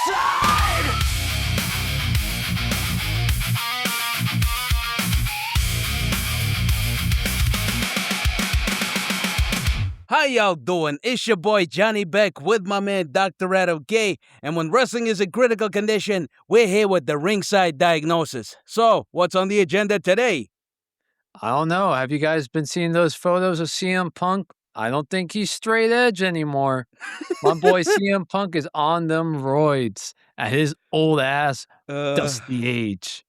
Ringside! How y'all doing? It's your boy Jonibek with my man Dr. Gay, and when wrestling is in critical condition, we're here with the Ringside Diagnosis. So, what's on the agenda today? I don't know. Have you guys been seeing those photos of CM Punk? I don't think he's straight edge anymore. My boy CM Punk is on them roids at his old ass dusty age.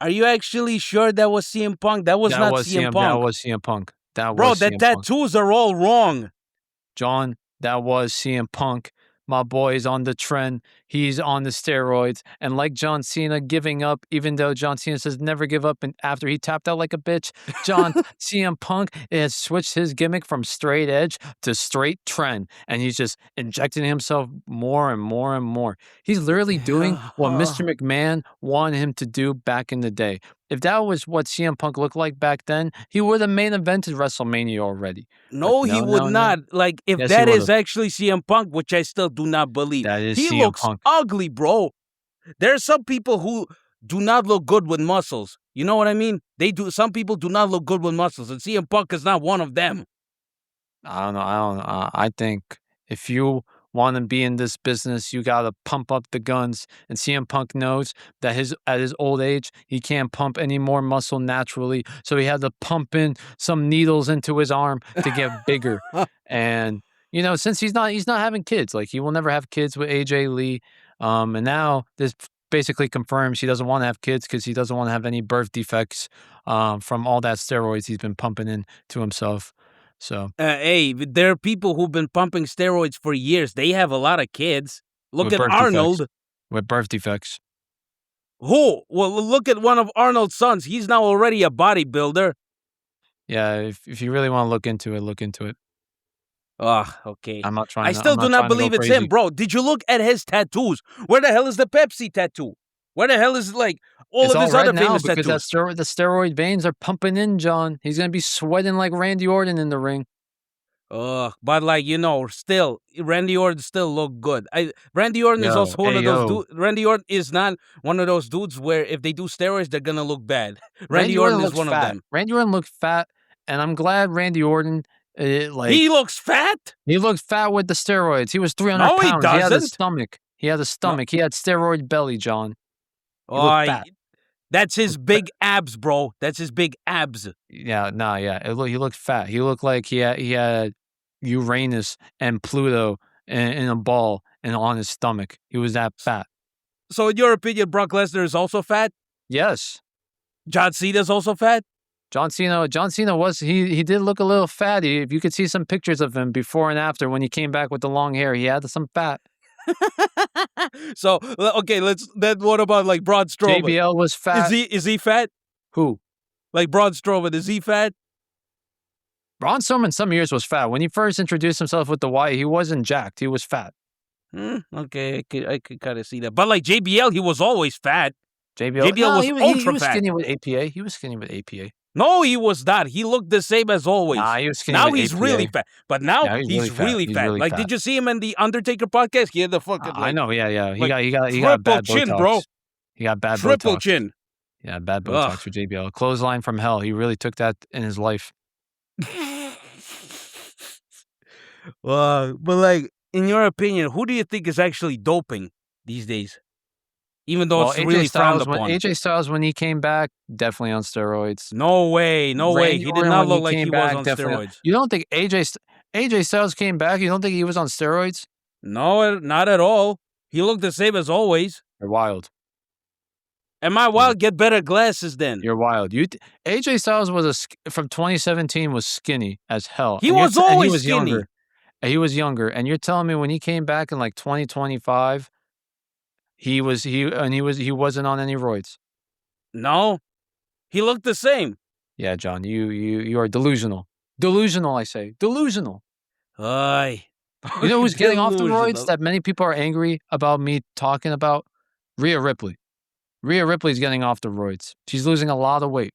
Are you actually sure that was CM Punk? That was not CM Punk. That was CM Punk. Bro, the tattoos are all wrong. John, that was CM Punk. My boy is on the trend. He's on the steroids. And like John Cena giving up, even though John Cena says never give up, and after he tapped out like a bitch, CM Punk has switched his gimmick from straight edge to straight trend. And he's just injecting himself more and more and more. He's literally doing what Mr. McMahon wanted him to do back in the day. If that was what CM Punk looked like back then, he would have main evented WrestleMania already. No, he would not. Like, if yes, that is actually CM Punk, which I still do not believe. That is he CM looks Punk. Ugly, bro. There are some people who do not look good with muscles. You know what I mean? They do. Some people do not look good with muscles, and CM Punk is not one of them. I don't know. I think if you want to be in this business, you got to pump up the guns. And CM Punk knows that at his old age, he can't pump any more muscle naturally. So he had to pump in some needles into his arm to get bigger. And, you know, since he's not having kids, like he will never have kids with AJ Lee. And now this basically confirms he doesn't want to have kids because he doesn't want to have any birth defects from all that steroids he's been pumping in to himself. So, hey, there are people who've been pumping steroids for years. They have a lot of kids. Look at Arnold. With birth defects. Who? Well, look at one of Arnold's sons. He's now already a bodybuilder. Yeah, if you really want to look into it. Oh, okay. I'm not trying. I still do not believe it's him, bro. Did you look at his tattoos? Where the hell is the Pepsi tattoo? Where the hell is like all of his other famous tattoos? Because the steroid veins are pumping in, John. He's gonna be sweating like Randy Orton in the ring. But like, you know, still Randy Orton still look good. Randy Orton is also one of those dudes. Randy Orton is not one of those dudes where if they do steroids, they're gonna look bad. Randy Orton is one of them. Randy Orton looked fat, and I'm glad Randy Orton. He looks fat. He looked fat with the steroids. He was 300 pounds. He doesn't. He had a stomach. He had a stomach. No. He had steroid belly, John. That's his big abs, bro. That's his big abs. Yeah, he looked fat. He looked like he had Uranus and Pluto in a ball and on his stomach. He was that fat. So in your opinion, Brock Lesnar is also fat? Yes. John Cena's also fat? John Cena was, he did look a little fatty. If you could see some pictures of him before and after when he came back with the long hair, he had some fat. So, okay, then what about like Braun Strowman? JBL was fat. Is he fat? Who? Like Braun Strowman, is he fat? Braun Strowman some years was fat. When he first introduced himself with the Y, he wasn't jacked. He was fat. Okay, I could kind of see that. But like JBL, he was always fat. JBL was ultra fat. Skinny with APA. He was skinny with APA. No, he was not. He looked the same as always. Nah, he was skinny now with he's APA. Really fat. But now he's really fat. Really like, fat. Did you see him in the Undertaker podcast? He had the fucking. I know. Yeah. He like, got bad chin, Botox. Bro. He got bad triple Botox. Chin. Yeah, bad Botox for JBL. Clothesline from hell. He really took that in his life. But like, in your opinion, who do you think is actually doping these days? Even though it's really frowned upon. AJ Styles, when he came back, definitely on steroids. No way. He did not look like he was on steroids. You don't think AJ Styles came back? You don't think he was on steroids? No, not at all. He looked the same as always. You're wild. Am I wild? Get better glasses then. You're wild. AJ Styles from 2017 was skinny as hell. He was always skinny. Younger. He was younger, and you're telling me when he came back in like 2025, he wasn't on any roids. No, he looked the same. Yeah, John, you are delusional. Delusional, I say. Delusional. Aye. You know who's getting off the roids that many people are angry about me talking about? Rhea Ripley. Rhea Ripley's getting off the roids. She's losing a lot of weight.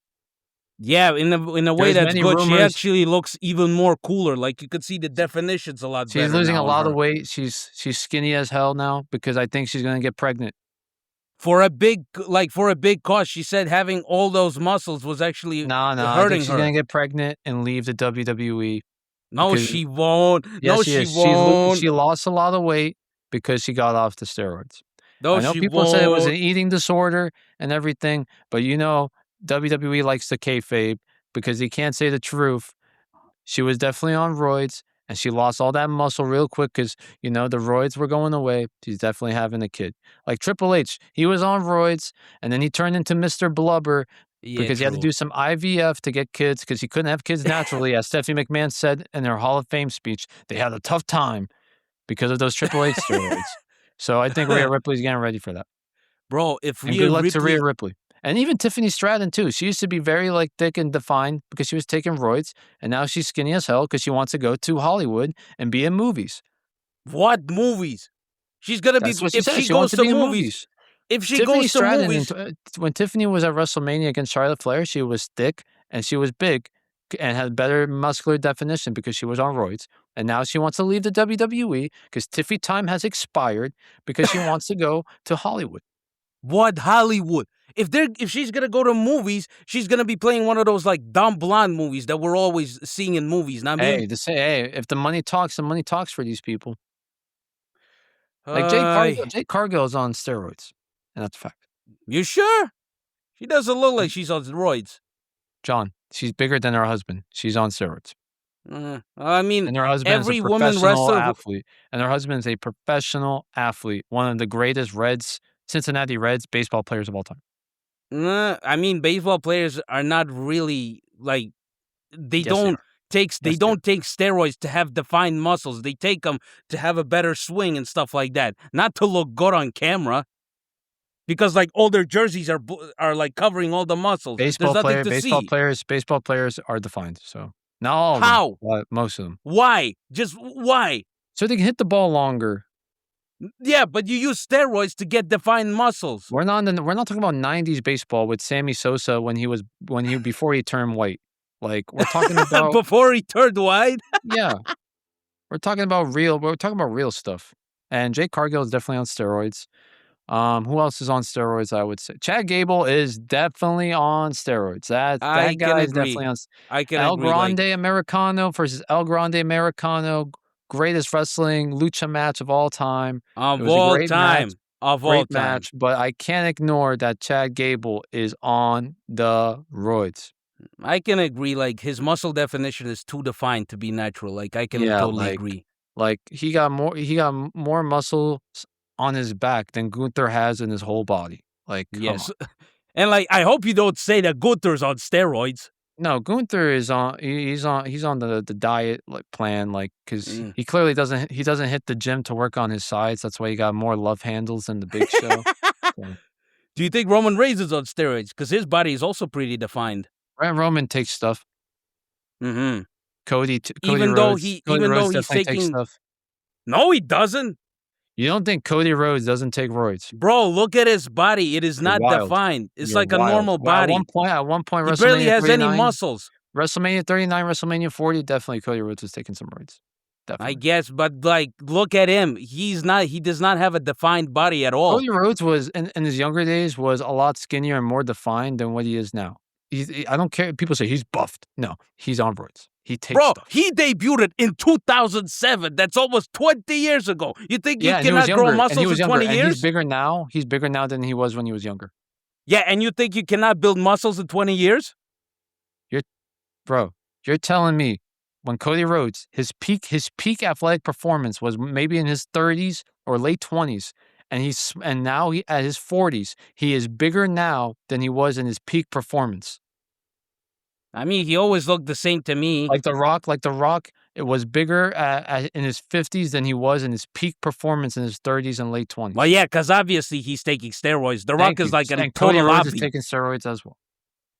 Yeah, in a way There's that's many good. She rumors. actually looks even more cooler. Like you could see the definitions a lot better. She's losing now a on lot her. of weight. She's skinny as hell now because I think she's gonna get pregnant. For a big cost, she said having all those muscles was actually No, I think hurting she's her. gonna get pregnant and leave the WWE. No, Because she won't. yes, No, she she is. won't. She lost a lot of weight because she got off the steroids. No, I know she people said it was an won't. eating disorder and everything, but WWE likes to kayfabe because they can't say the truth. She was definitely on roids, and she lost all that muscle real quick because the roids were going away. She's definitely having a kid. Like Triple H, he was on roids, and then he turned into Mr. Blubber Yeah, because he had to true. do some IVF to get kids because he couldn't have kids naturally. As Stephanie McMahon said in her Hall of Fame speech, they had a tough time because of those Triple H steroids. So I think Rhea Ripley's getting ready for that. Bro, if And Rhea good luck to Ripley, Rhea Ripley. And even Tiffany Stratton too. She used to be very thick and defined because she was taking roids, and now she's skinny as hell because she wants to go to Hollywood and be in movies. what movies? She's gonna be That's what she if said. she She wants goes to to be in movies. movies. If she Tiffany goes to Stratton, movies, when Tiffany was at WrestleMania against Charlotte Flair, she was thick and she was big and had better muscular definition because she was on roids. And now she wants to leave the WWE because Tiffy time has expired because she wants to go to Hollywood. what Hollywood? If she's gonna go to movies, she's gonna be playing one of those like dumb blonde movies that we're always seeing in movies. Not Hey, if the money talks for these people. Like uh, Jade Cargill is on steroids, and that's a fact. you sure? She doesn't look like she's on steroids. John, she's bigger than her husband. She's on steroids. I mean, And her husband is a every woman professional wrestler. athlete. And her husband is a professional athlete, one of the greatest Cincinnati Reds baseball players of all time. I mean, baseball players are not really like they Yes, they don't are. take Yes, they don't take steroids to have defined muscles. They take them to have a better swing and stuff like that, not to look good on camera. Because like all their jerseys are like covering all the muscles. There's nothing to see. Baseball players are defined. So not all of How? them, but most of them. Why? Just why? So they can hit the ball longer. Yeah, but you use steroids to get defined muscles. We're not talking about 90s baseball with Sammy Sosa before he turned white. Like we're talking about before he turned white. yeah. We're talking about real stuff. And Jade Cargill is definitely on steroids. Who else is on steroids? I would say Chad Gable is definitely on steroids. That guy is definitely on. I can El agree. Grande Americano versus El Grande Americano, greatest wrestling lucha match of all time. Of all time. Great match, but I can't ignore that Chad Gable is on the roids. I can agree. Like his muscle definition is too defined to be natural. Like I can totally agree. Like he got more muscle on his back than Gunther has in his whole body. Like yes, and like I hope you don't say that Gunther's on steroids. No, Gunther is on. He's on the diet plan, because he clearly doesn't hit the gym to work on his sides. That's why he got more love handles than the Big Show. So. Do you think Roman Reigns is on steroids? Because his body is also pretty defined. Roman takes stuff. Mm-hmm. Cody even Rhodes, though he's taking stuff. No, he doesn't. You don't think Cody Rhodes doesn't take roids? Bro, look at his body. It is not defined. It's like a normal body. At one point, he barely has any muscles. WrestleMania 39, WrestleMania 40, definitely Cody Rhodes was taking some roids. Definitely. I guess, but like, look at him. He does not have a defined body at all. Cody Rhodes was, in his younger days, was a lot skinnier and more defined than what he is now. I don't care. People say he's buffed. No, he's on roids. He takes stuff. He debuted in 2007. That's almost 20 years ago. You think you cannot grow muscles in 20 years? And he's bigger now. He's bigger now than he was when he was younger. Yeah, and you think you cannot build muscles in 20 years? You're telling me when Cody Rhodes, his peak athletic performance was maybe in his 30s or late 20s, and now at his 40s, he is bigger now than he was in his peak performance. I mean, he always looked the same to me. Like The Rock, it was bigger in his 50s than he was in his peak performance in his 30s and late 20s. Well, yeah, because obviously he's taking steroids. The Rock is like a total Cody Rhodes obvi. is taking steroids as well.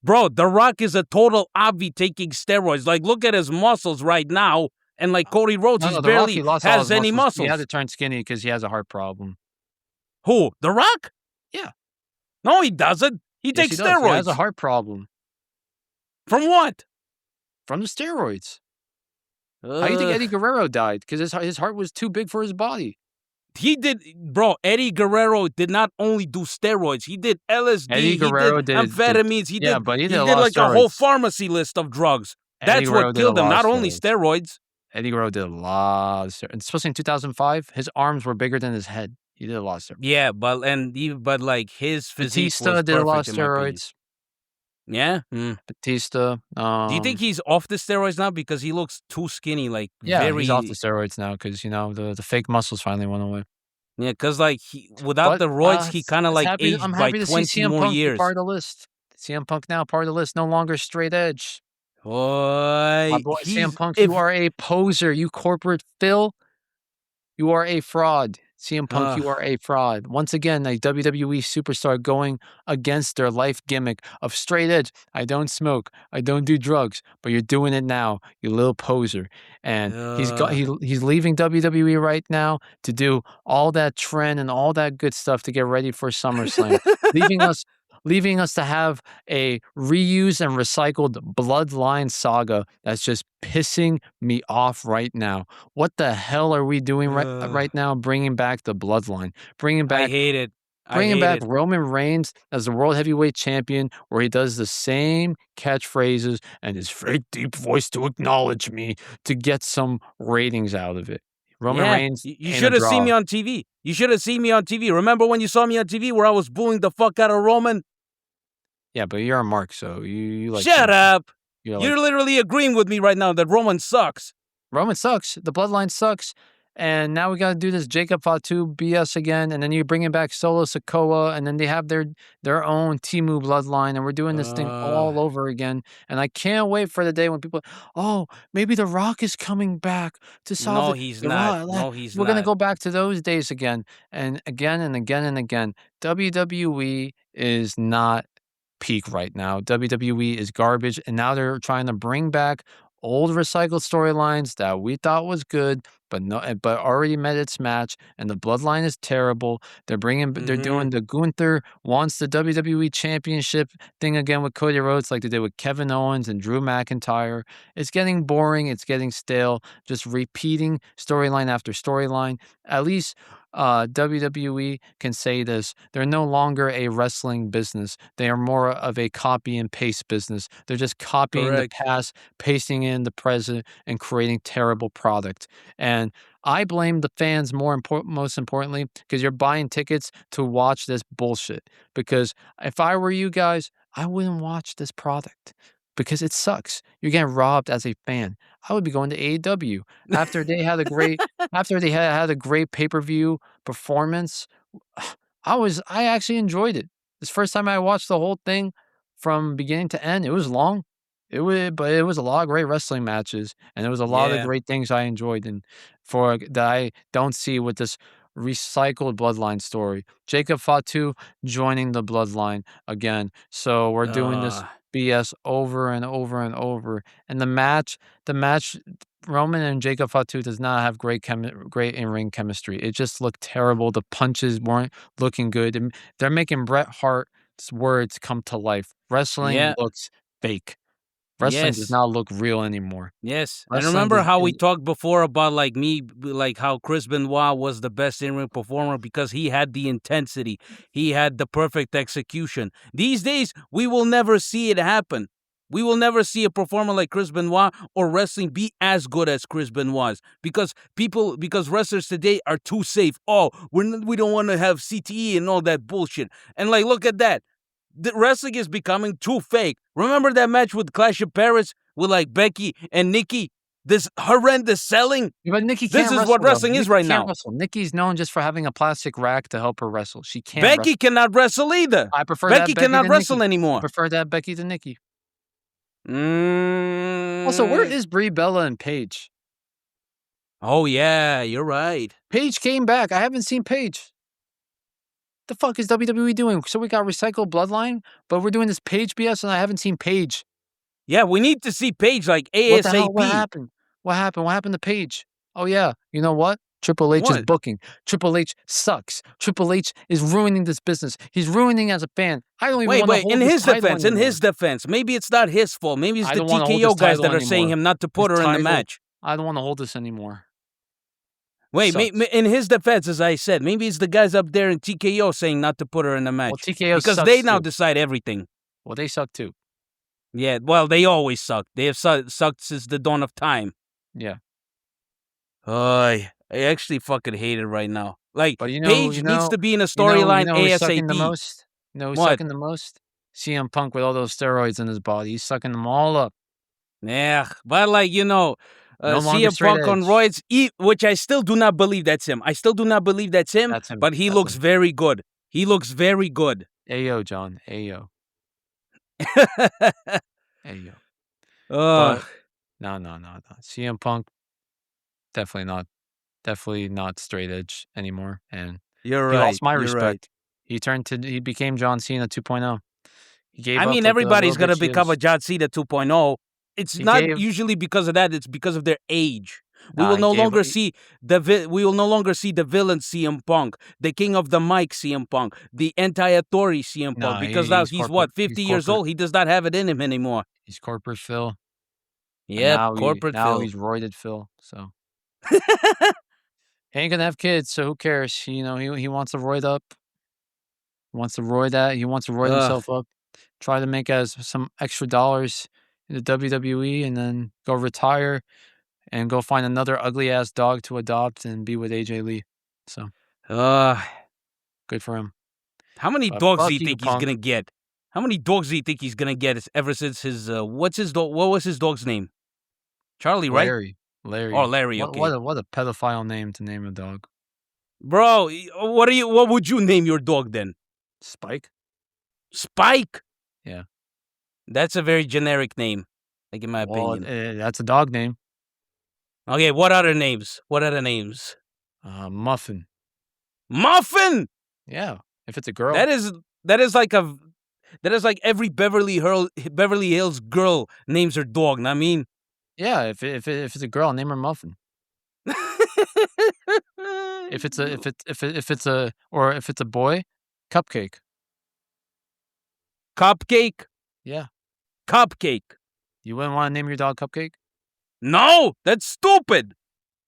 Bro, The Rock is a total obvi taking steroids. Like, look at his muscles right now. And like Cody Rhodes, he barely has any muscles. He had to turn skinny because he has a heart problem. Who? The Rock? Yeah. No, he doesn't. He takes steroids. He has a heart problem. From what? From the steroids. How do you think Eddie Guerrero died? Because his heart was too big for his body. He did, bro. Eddie Guerrero did not only do steroids. He did LSD. Eddie Guerrero did amphetamines. He did a did lot like of a whole steroids. pharmacy list of drugs. Eddie That's Guerrero what did a killed him. lot Not of only steroids. Eddie Guerrero did a lot of steroids, especially in 2005. His arms were bigger than his head. He did a lot of steroids. Yeah, but like his physique Batista was did a lot perfect of in my opinion. steroids. Yeah. Batista. Do you think he's off the steroids now because he looks too skinny? Like he's off the steroids now because the fake muscles finally went away. Yeah, because like without the roids, he kind of like aged I'm by happy to 20 see CM more Punk years. part of the list. CM Punk now part of the list. No longer straight edge. Boy, My boy CM Punk, you are a poser. You corporate Phil. You are a fraud. CM Punk, you are a fraud. Once again, a WWE superstar going against their life gimmick of straight edge. I don't smoke. I don't do drugs. But you're doing it now, you little poser. And he's leaving WWE right now to do all that trend and all that good stuff to get ready for SummerSlam, leaving us to have a reuse and recycled Bloodline saga that's just pissing me off right now. What the hell are we doing right now? Bringing back the Bloodline, bringing back. I hate it. Bringing back Roman Reigns as the World Heavyweight Champion, where he does the same catchphrases and his very deep voice to acknowledge me to get some ratings out of it. Roman Reigns. You should have seen me on TV. You should have seen me on TV. Remember when you saw me on TV where I was booing the fuck out of Roman? Yeah, but you're a mark, so you like. Shut up! You're literally agreeing with me right now that Roman sucks. Roman sucks. The Bloodline sucks. And now we got to do this Jacob Fatu BS again. And then you're bringing back Solo Sikoa. And then they have their own Timu Bloodline. And we're doing this thing all over again. And I can't wait for the day when people, maybe The Rock is coming back to solve it. No, he's not. We're going to go back to those days again. And again and again and again. WWE is not peak right now. WWE is garbage. And now they're trying to bring back old recycled storylines that we thought was good, but already met its match, and the Bloodline is terrible. They're doing the Gunther wants the WWE Championship thing again with Cody Rhodes, like they did with Kevin Owens and Drew McIntyre. It's getting boring. It's getting stale. Just repeating storyline after storyline. At least WWE can say this. They're no longer a wrestling business. They are more of a copy and paste business. They're just copying the past, pasting in the present, and creating terrible product. And I blame the fans most importantly, because you're buying tickets to watch this bullshit. Because if I were you guys, I wouldn't watch this product. Because it sucks. You're getting robbed as a fan. I would be going to AEW after they had a great had a great pay-per-view performance. I actually enjoyed it. This first time I watched the whole thing from beginning to end. It was long. But it was a lot of great wrestling matches, and there was a lot of great things I enjoyed, and that I don't see with this recycled Bloodline story. Jacob Fatu joining the Bloodline again. So we're doing this BS over and over and over. And the match, Roman and Jacob Fatu does not have great in-ring chemistry. It just looked terrible. The punches weren't looking good. And they're making Bret Hart's words come to life. Wrestling looks fake. Wrestling does not look real anymore. Yes. And remember how we talked before about how Chris Benoit was the best in-ring performer because he had the intensity. He had the perfect execution. These days, we will never see it happen. We will never see a performer like Chris Benoit or wrestling be as good as Chris Benoit's because wrestlers today are too safe. Oh, we don't want to have CTE and all that bullshit. And look at that. The wrestling is becoming too fake. Remember that match with Clash of Paris with Becky and Nikki? This horrendous selling. Yeah, but Nikki can't This is wrestle, what wrestling is right now. Wrestle. Nikki's known just for having a plastic rack to help her wrestle. She can't. Becky cannot wrestle either. I prefer Becky that cannot wrestle anymore. I prefer that Becky to Nikki. Mm. Also, where is Brie Bella and Paige? Oh yeah, you're right. Paige came back. I haven't seen Paige. The fuck is WWE doing? So we got recycled Bloodline, but we're doing this Paige BS, and I haven't seen Paige. Yeah, we need to see Paige ASAP. What happened? What happened to Paige? Oh yeah, you know what? Triple H is What? booking. Triple H sucks. Triple H is ruining this business. He's ruining as a fan. I don't even want to hold In this his title defense, in anymore. his defense, maybe it's not his fault. Maybe it's I the don't wanna hold this TKO guys title that are saying anymore. him not to put This her in the title- match. I don't want to hold this anymore. Wait, Sucks. in his defense, as I said, maybe it's the guys up there in TKO saying not to put her in the match. Well, TKO because sucks they now too. decide everything. Well, they suck too. Yeah, well, they always suck. They have sucked since the dawn of time. Yeah. I actually fucking hate it right now. Like, But you know, Paige needs to be in a storyline who's sucking the ASAP. most? You know who's What? sucking the most? CM Punk with all those steroids in his body. He's sucking them all up. Yeah, but like, No longer CM straight Punk on edge. roids, which I still do not believe that's him. I still do not believe that's him, That's him. but he That's looks him. very good. He looks very good. Ayo, John. Ayo. Ayo. Ugh. But no. CM Punk, definitely not straight edge anymore. And You're he right. lost my you're respect. Right. He became John Cena 2.0. He gave I up mean, with the everybody's little gonna bitch he become a is. John Cena 2.0. It's He not gave- usually because of that. It's because of their age. We Nah, will he no gave- longer see we will no longer see the villain CM Punk, the king of the mic CM Punk, the anti-authority CM Punk. Nah, because now he's he's corporate- what, he's 50 years corporate. old? He does not have it in him anymore. He's corporate Phil. And Yep, corporate now Phil. he's roided Phil. So he ain't gonna have kids, so who cares? He wants to roid up. He wants to roid himself up. Try to make some extra dollars in the WWE and then go retire and go find another ugly ass dog to adopt and be with AJ Lee. So good for him. How many But dogs do fuck you you, think he's Punk. gonna get? How many dogs do you think he's gonna get ever since his what was his dog's name? Charlie, right? Larry. Oh, Larry, What, okay. what a pedophile name to name a dog. Bro, what would you name your dog then? Spike? Spike? Yeah. That's a very generic name, like in my opinion. That's a dog name. Okay, what other names? Muffin. Muffin! Yeah. If it's a girl. That is like every Beverly Hills girl names her dog, I mean. Yeah, if it's a girl, name her Muffin. If it's a boy, Cupcake. Cupcake? Yeah. Cupcake. You wouldn't want to name your dog Cupcake? No, that's stupid.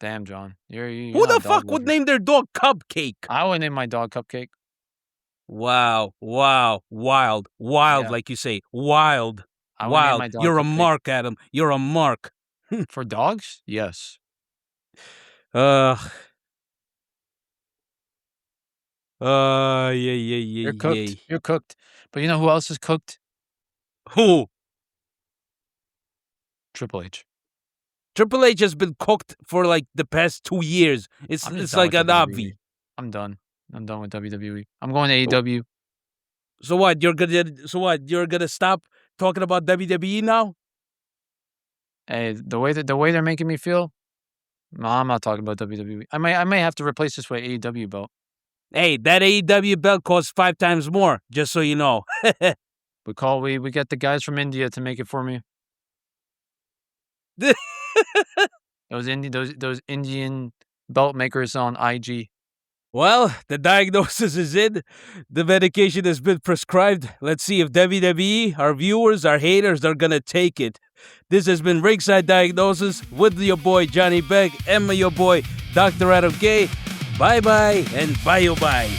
Damn, John. You're Who not the a dog fuck would lover. name their dog Cupcake? I would name my dog Cupcake. Wow, wild, Yeah. like you say, wild, I would name my wild. dog You're a Cupcake. mark, Adam. You're a mark. For dogs? Yes. Yeah. You're cooked. You're cooked. But you know who else is cooked? Who? Triple H. Triple H has been cooked for like the past 2 years. It's I'm just it's done like with an WWE. obvi. I'm done. I'm done with WWE. I'm going to AEW. So what? You're gonna stop talking about WWE now? Hey, the way they're making me feel, no, I'm not talking about WWE. I may have to replace this with AEW belt. Hey, that AEW belt costs 5 times more, just so you know. We get the guys from India to make it for me. Those Indian belt makers on IG. Well, the diagnosis is in. The medication has been prescribed. Let's see if WWE, our viewers, our haters are going to take it. This has been Ringside Diagnosis with your boy Jonibek and your boy Dr. Adam K. Bye-bye and bye-bye.